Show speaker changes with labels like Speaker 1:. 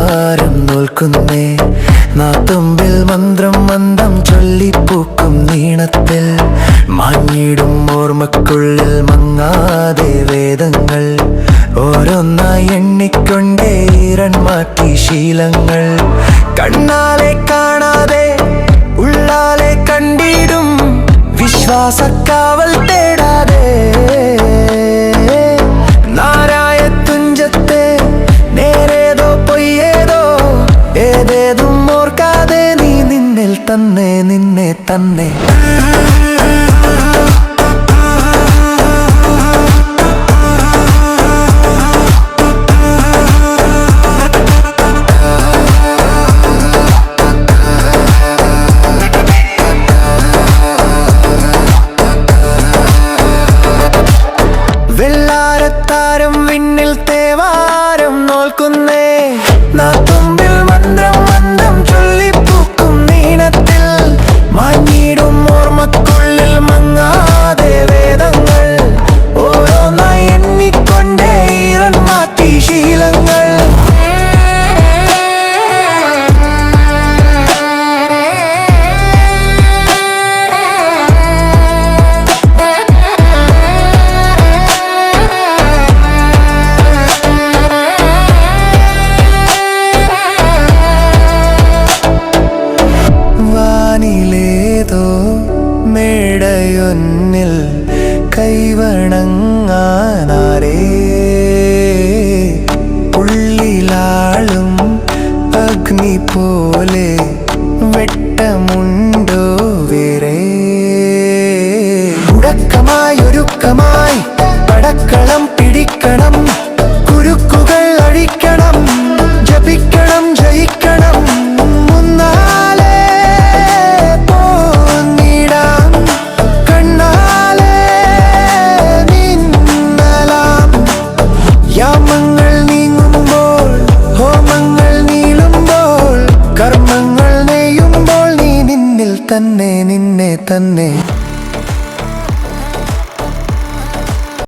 Speaker 1: തേവാരം നോൽക്കുന്നേ നാത്തുമ്പിൽ മന്ത്രം മന്ദം ചൊല്ലിപ്പൂക്കും നീണത്തിൽ മാഞ്ഞിടും ഓർമ്മക്കുള്ളിൽ മങ്ങാതെ വേദങ്ങൾ ഓരോന്നായി എണ്ണിക്കൊണ്ടേ ഈറൻ മാറ്റി ശീലങ്ങൾ കണ്ണാലെ കാണാതെ ഉള്ളാലെ കണ്ടിടും വിശ്വാസക്കാവൽ തേടാതെ നാരായ തുഞ്ചത്തെ നേരേതോ പൊയ്യേതോ ഏതേതും ഓർക്കാതെ നീ നിന്നിൽ തന്നെ നിന്നെ തന്നെ വെള്ളാരത്താരം വിണ്ണിൽ തേവാരം നോൽക്കുന്നേ നാത്തുമ്പിൽ മന്ത്രം മന്ദം ചൊല്ലിപ്പൂക്കും നീണത്തിൽ മാഞ്ഞിടും ഓർമ്മക്കുള്ളിൽ മങ്ങാതെ വേദങ്ങൾ ഓരോന്നായി എണ്ണിക്കൊണ്ടേ ഈറൻ മാറ്റി ശീലങ്ങൾ ിലേതോ മേടയൊന്നിൽ കൈവണങ്ങാനാരേ ഉള്ളിലാളും അഗ്നി പോലെ വെട്ടമുണ്ടോ വേറെ ഉടക്കമായൊരുക്കമായി പടക്കളം പിടിക്കണം കുരുക്കുകൾ അഴിക്കണം ജപിക്കണം ജയിക്കണം യാമങ്ങൾ നീങ്ങുമ്പോൾ ഹോമങ്ങൾ നീളുമ്പോൾ കർമ്മങ്ങൾ നെയ്യുമ്പോൾ നീ നിന്നിൽ തന്നെ നിന്നെ തന്നെ